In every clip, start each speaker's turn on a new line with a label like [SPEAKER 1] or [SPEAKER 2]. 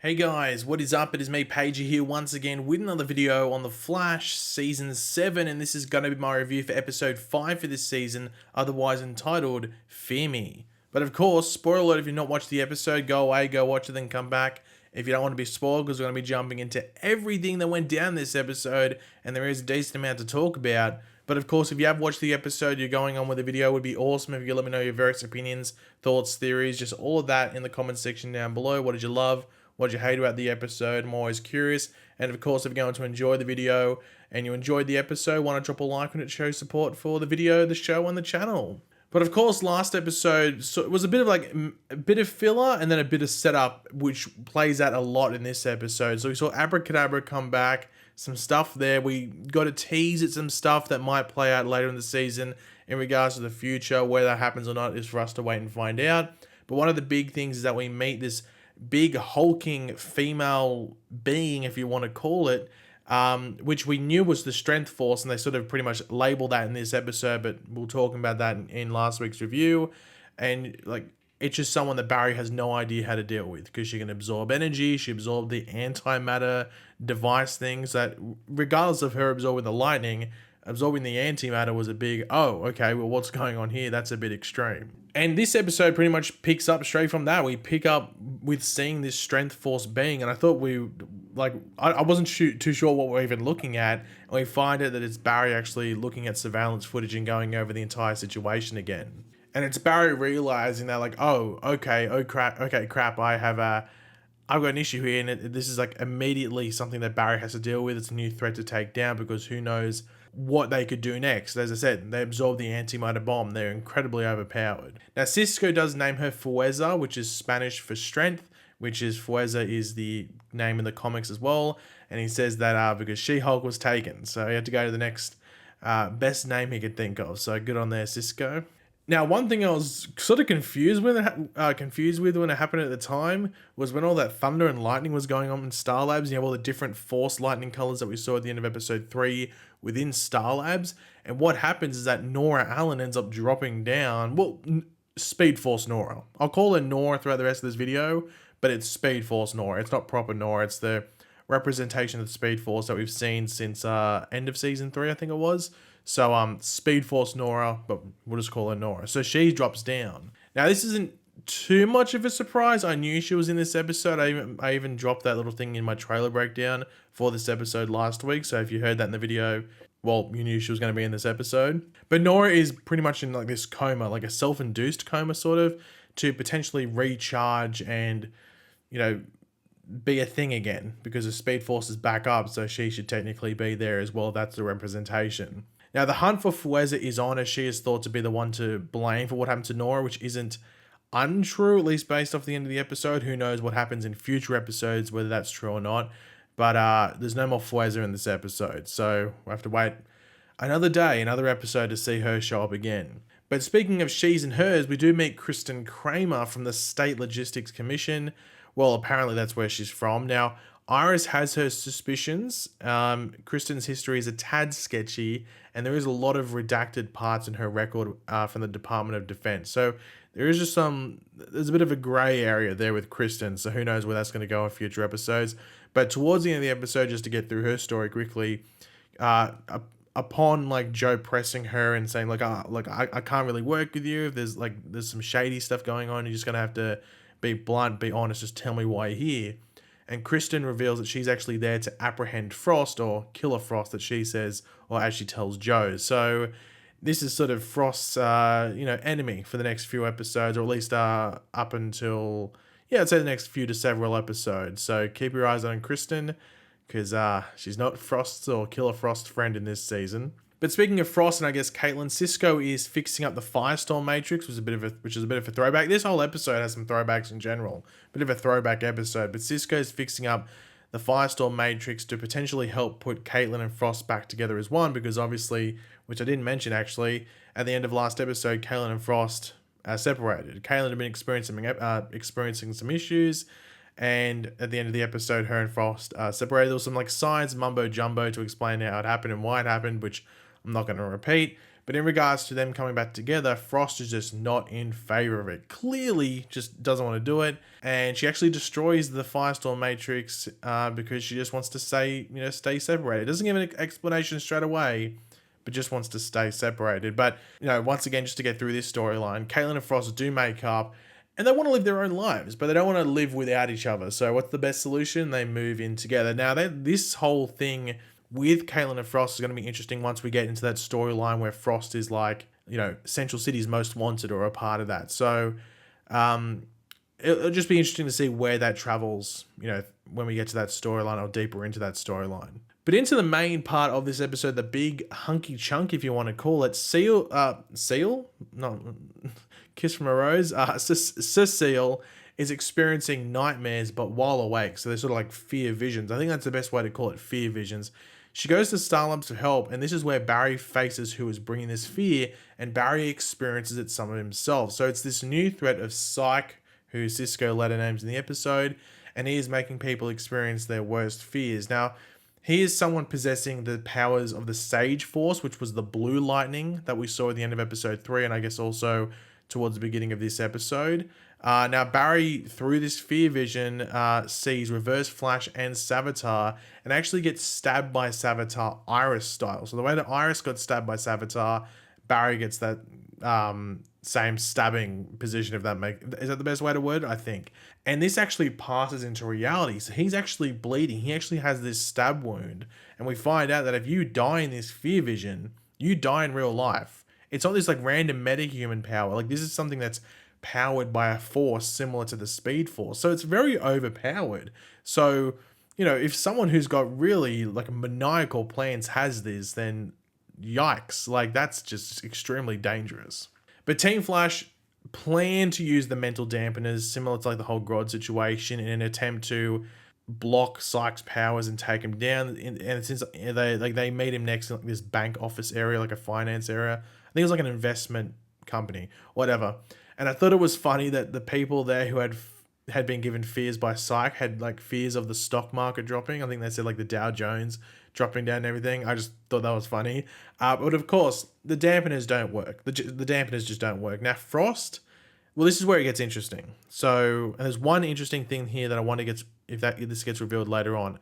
[SPEAKER 1] Hey guys, what is up? It is me, Pager here once again with another video on The Flash Season 7, and this is going to be my review for Episode 5 for this season, otherwise entitled Fear Me. But of course, spoiler alert, if you've not watched the episode, go away, go watch it, then come back. If you don't want to be spoiled, because we're going to be jumping into everything that went down this episode, and there is a decent amount to talk about. But of course, if you have watched the episode, you're going on with the video, it would be awesome if you could let me know your various opinions, thoughts, theories, just all of that in the comment section down below. What did you love? What did you hate about the episode? I'm always curious. And of course, if you're going to enjoy the video and you enjoyed the episode, why not drop a like on it to show support for the video, the show, and the channel. But of course, last episode, so it was a bit of a bit of filler and then a bit of setup, which plays out a lot in this episode. So we saw Abracadabra come back, some stuff there. We got a tease at some stuff that might play out later in the season in regards to the future. Whether that happens or not is for us to wait and find out. But one of the big things is that we meet this big hulking female being, if you want to call it, which we knew was the Strength Force, and they sort of pretty much labeled that in this episode, but we'll talk about that in last week's review. And like, it's just someone that Barry has no idea how to deal with, because she can absorb energy, she absorbed the antimatter device things that, regardless of her absorbing the lightning, absorbing the antimatter was a big, oh, okay, well, what's going on here? That's a bit extreme. And this episode pretty much picks up straight from that. We pick up with seeing this Strength Force being, and I thought I wasn't too sure what we're even looking at, and we find out that it's Barry actually looking at surveillance footage and going over the entire situation again. And it's Barry realizing that, like, oh, okay, crap, I've got an issue here, and this is like immediately something that Barry has to deal with. It's a new threat to take down, because who knows what they could do next. As I said, they absorbed the antimatter bomb. They're incredibly overpowered. Now, Cisco does name her Fuerza, which is Spanish for strength, which is Fuerza is the name in the comics as well. And he says that because She-Hulk was taken, so he had to go to the next best name he could think of. So good on there, Cisco. Now, one thing I was sort of confused with when it happened at the time was when all that thunder and lightning was going on in Star Labs. You have all the different Force lightning colors that we saw at the end of episode 3 within Star Labs. And what happens is that Nora Allen ends up dropping down. Well, Speed Force Nora. I'll call her Nora throughout the rest of this video, but it's Speed Force Nora. It's not proper Nora. It's the representation of the Speed Force that we've seen since end of season 3, I think it was. So Speed Force Nora, but we'll just call her Nora. So she drops down. Now, this isn't too much of a surprise. I knew she was in this episode. I even dropped that little thing in my trailer breakdown for this episode last week. So if you heard that in the video, well, you knew she was going to be in this episode. But Nora is pretty much in like this coma, like a self-induced coma sort of, to potentially recharge and, you know, be a thing again, because the Speed Force is back up. So she should technically be there as well. That's the representation. Now, the hunt for Fuerza is on, as she is thought to be the one to blame for what happened to Nora, which isn't untrue, at least based off the end of the episode. Who knows what happens in future episodes, whether that's true or not. But there's no more Fuerza in this episode, so we'll have to wait another day, another episode to see her show up again. But speaking of she's and hers, we do meet Kristen Kramer from the State Logistics Commission. Well, apparently that's where she's from. Now, Iris has her suspicions. Kristen's history is a tad sketchy, and there is a lot of redacted parts in her record from the Department of Defense. So there's a bit of a gray area there with Kristen, so who knows where that's going to go in future episodes. But towards the end of the episode, just to get through her story quickly, upon like Joe pressing her and saying like, I can't really work with you, if there's some shady stuff going on, you're just going to have to be blunt, be honest, just tell me why you're here. And Kristen reveals that she's actually there to apprehend Frost, or Killer Frost, that she says, or as she tells Joe. So this is sort of Frost's, enemy for the next few episodes, or at least up until, I'd say the next few to several episodes. So keep your eyes on Kristen, because she's not Frost's or Killer Frost's friend in this season. But speaking of Frost and I guess Caitlin, Cisco is fixing up the Firestorm Matrix, which is a bit of a throwback. This whole episode has some throwbacks in general. Bit of a throwback episode. But Cisco is fixing up the Firestorm Matrix to potentially help put Caitlin and Frost back together as one, because obviously, which I didn't mention actually, at the end of last episode, Caitlin and Frost are separated. Caitlin had been experiencing some issues, and at the end of the episode, her and Frost separated. There was some like science mumbo jumbo to explain how it happened and why it happened, which I'm not going to repeat. But in regards to them coming back together, Frost is just not in favor of it. Clearly, just doesn't want to do it, and she actually destroys the Firestorm Matrix because she just wants to stay separated. Doesn't give an explanation straight away, but just wants to stay separated. But once again, just to get through this storyline, Caitlin and Frost do make up, and they want to live their own lives, but they don't want to live without each other. So what's the best solution? They move in together. Now, this whole thing with Caitlin and Frost is going to be interesting once we get into that storyline where Frost is like, Central City's most wanted or a part of that. So it'll just be interesting to see where that travels, when we get to that storyline or deeper into that storyline. But into the main part of this episode, the big hunky chunk, if you want to call it, Seal? No, Kiss from a Rose. Cecile is experiencing nightmares, but while awake. So they're sort of like fear visions. I think that's the best way to call it, fear visions. She goes to Starlabs for help, and this is where Barry faces who is bringing this fear, and Barry experiences it some of himself. So it's this new threat of Psych, who Cisco later names in the episode, and he is making people experience their worst fears. Now, he is someone possessing the powers of the Sage Force, which was the blue lightning that we saw at the end of episode 3, and I guess also towards the beginning of this episode. Now, Barry, through this fear vision, sees Reverse Flash and Savitar, and actually gets stabbed by Savitar Iris style. So the way that Iris got stabbed by Savitar, Barry gets that same stabbing position, is that the best way to word it? I think. And this actually passes into reality. So he's actually bleeding. He actually has this stab wound. And we find out that if you die in this fear vision, you die in real life. It's not this like random metahuman power. Like, this is something that's powered by a force similar to the Speed Force. So it's very overpowered. So, if someone who's got really like maniacal plans has this, then yikes. Like, that's just extremely dangerous. But Team Flash plan to use the mental dampeners, similar to like the whole Grodd situation, in an attempt to block Psyche's powers and take him down. And since they made him next in like this bank office area, like a finance area, I think it was like an investment company, whatever. And I thought it was funny that the people there who had been given fears by Psyche had like fears of the stock market dropping. I think they said like the Dow Jones dropping down and everything. I just thought that was funny. But of course, the dampeners don't work. The dampeners just don't work. Now, Frost, well, this is where it gets interesting. So, and there's one interesting thing here that I want to get, if this gets revealed later on.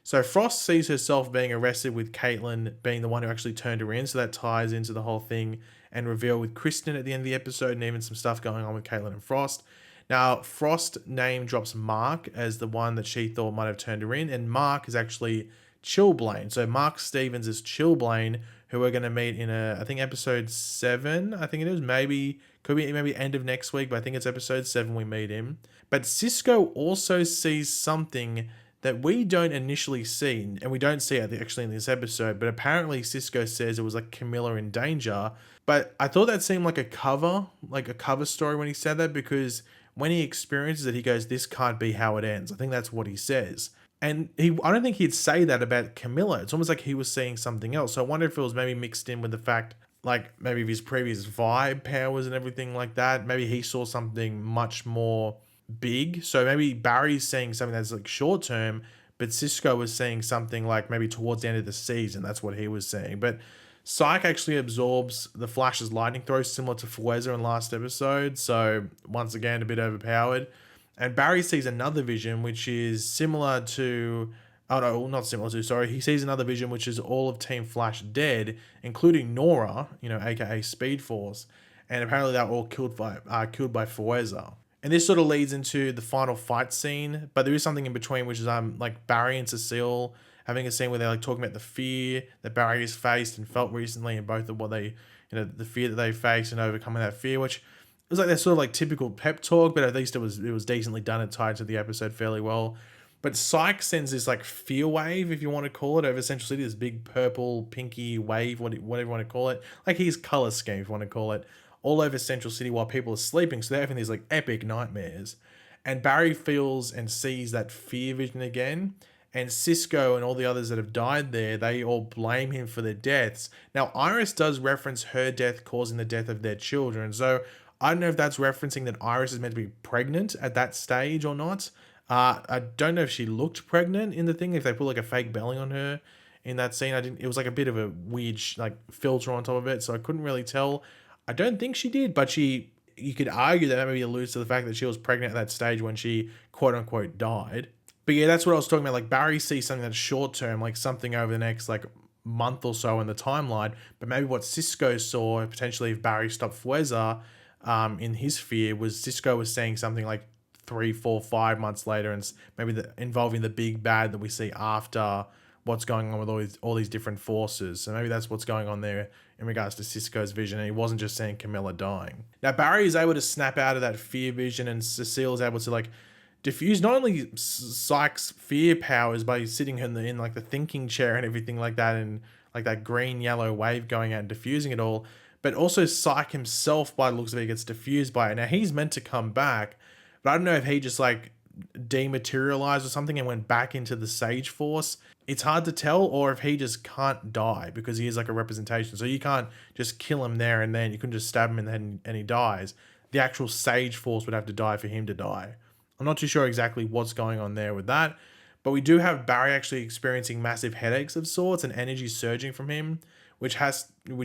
[SPEAKER 1] So Frost sees herself being arrested with Caitlin being the one who actually turned her in. So that ties into the whole thing and reveal with Kristen at the end of the episode, and even some stuff going on with Caitlin and Frost. Now, Frost name drops Mark as the one that she thought might have turned her in, and Mark is actually Chillblaine. So Mark Stevens is Chillblaine, who we're going to meet in I think episode 7, I think it is, could be maybe end of next week, but I think it's episode 7 we meet him. But Cisco also sees something that we don't initially see, and we don't see it actually in this episode, but apparently Cisco says it was like Camilla in danger. But I thought that seemed like a cover story when he said that, because when he experiences it, he goes, "This can't be how it ends." I think that's what he says. And I don't think he'd say that about Camilla. It's almost like he was seeing something else. So I wonder if it was maybe mixed in with the fact, like maybe of his previous vibe powers and everything like that. Maybe he saw something much more big. So maybe Barry's seeing something that's like short term, but Cisco was seeing something like maybe towards the end of the season. That's what he was saying. But Psyche actually absorbs the Flash's lightning throw, similar to Fweza in last episode. So once again, a bit overpowered. And Barry sees another vision, which is similar to... Oh, no, not similar to, sorry. He sees another vision, which is all of Team Flash dead, including Nora, aka Speed Force. And apparently they're all killed by Fweza. And this sort of leads into the final fight scene, but there is something in between, which is like Barry and Cecile having a scene where they're like talking about the fear that Barry has faced and felt recently, and both of what they, the fear that they face and overcoming that fear, which it was like that sort of like typical pep talk, but at least it was decently done and tied to the episode fairly well. But Psyche sends this like fear wave, if you want to call it, over Central City, this big purple, pinky wave, whatever you want to call it, like his color scheme, if you want to call it, all over Central City while people are sleeping. So they're having these like epic nightmares. And Barry feels and sees that fear vision again. And Cisco and all the others that have died there, they all blame him for their deaths. Now, Iris does reference her death causing the death of their children. So I don't know if that's referencing that Iris is meant to be pregnant at that stage or not. I don't know if she looked pregnant in the thing, if they put like a fake belly on her in that scene. It was like a bit of a weird like filter on top of it, so I couldn't really tell. I don't think she did, but you could argue that maybe alludes to the fact that she was pregnant at that stage when she quote unquote died. But yeah, that's what I was talking about. Like Barry sees something that's short term, like something over the next like month or so in the timeline. But maybe what Cisco saw potentially if Barry stopped Fweza, in his fear was Cisco was saying something like 3, 4, 5 months later, and maybe involving the big bad that we see after what's going on with all these different forces. So maybe that's what's going on there in regards to Cisco's vision, and he wasn't just seeing Camilla dying. Now Barry is able to snap out of that fear vision, and Cecile is able to like diffuse not only Psyche's fear powers by sitting in like the thinking chair and everything like that, and like that green yellow wave going out and diffusing it all, but also Psyche himself, by the looks of it, gets diffused by it. Now he's meant to come back, but I don't know if he just like dematerialized or something and went back into the Sage Force. It's hard to tell, or if he just can't die because he is like a representation. So you can't just kill him there and then. You can just stab him in the head and he dies. The actual Sage Force would have to die for him to die. I'm not too sure exactly what's going on there with that, but we do have Barry actually experiencing massive headaches of sorts and energy surging from him, which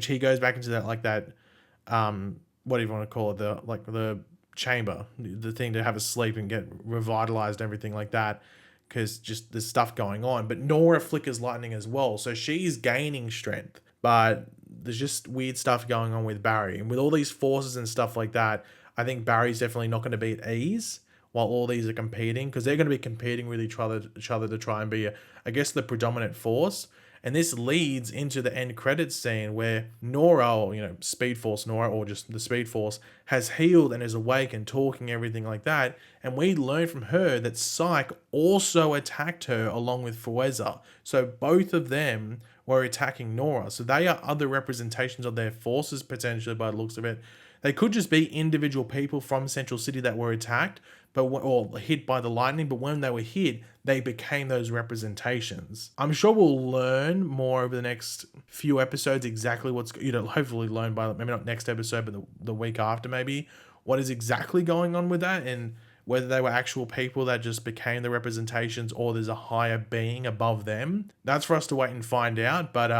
[SPEAKER 1] he goes back into that what do you want to call it, the chamber, the thing to have a sleep and get revitalized and everything like that, because just there's stuff going on. But Nora flickers lightning as well, so she's gaining strength, but there's just weird stuff going on with Barry, and with all these forces and stuff like that, I think Barry's definitely not going to be at ease while all these are competing, because they're going to be competing with each other to try and be, I guess, the predominant force. And this leads into the end credits scene where Nora, or Speed Force Nora, or just the Speed Force, has healed and is awake and talking, everything like that. And we learn from her that Psyche also attacked her along with Fweza. So both of them were attacking Nora. So they are other representations of their forces potentially, by the looks of it. They could just be individual people from Central City that were attacked, or hit by the lightning, but when they were hit, they became those representations. I'm sure we'll learn more over the next few episodes exactly what's, hopefully learn by maybe not next episode, but the week after maybe, what is exactly going on with that, and whether they were actual people that just became the representations or there's a higher being above them. That's for us to wait and find out, but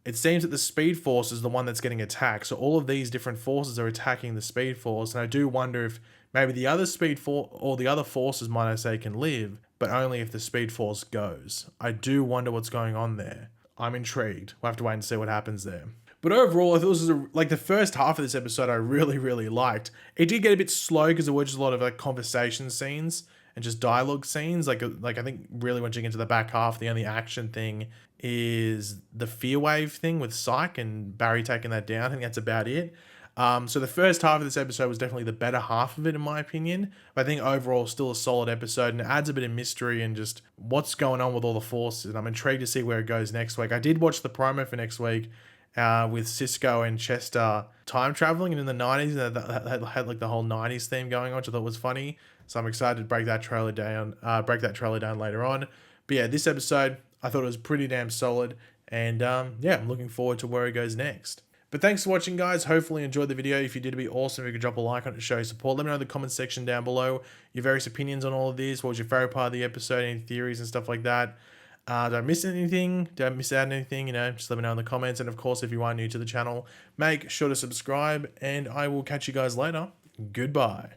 [SPEAKER 1] it seems that the Speed Force is the one that's getting attacked. So all of these different forces are attacking the Speed Force, and I do wonder if maybe the other Speed Force, or the other forces, might I say, can live, but only if the Speed Force goes. I do wonder what's going on there. I'm intrigued. We'll have to wait and see what happens there. But overall, I thought this was like the first half of this episode I really, really liked. It did get a bit slow because there were just a lot of like conversation scenes and just dialogue scenes. Like I think really once you get into the back half, the only action thing is the fear wave thing with Psyche and Barry taking that down. I think that's about it. So the first half of this episode was definitely the better half of it, in my opinion. But I think overall, still a solid episode, and it adds a bit of mystery and just what's going on with all the forces. And I'm intrigued to see where it goes next week. I did watch the promo for next week with Cisco and Chester time traveling, and in the 90s, that had like the whole 90s theme going on, which I thought was funny. So I'm excited to break that trailer down later on. But yeah, this episode, I thought it was pretty damn solid, and yeah, I'm looking forward to where it goes next. But thanks for watching, guys. Hopefully you enjoyed the video. If you did, it'd be awesome if you could drop a like on it to show your support. Let me know in the comments section down below your various opinions on all of these. What was your favorite part of the episode? Any theories and stuff like that? Did I miss anything? Did I miss out on anything? Just let me know in the comments. And of course, if you are new to the channel, make sure to subscribe, and I will catch you guys later. Goodbye.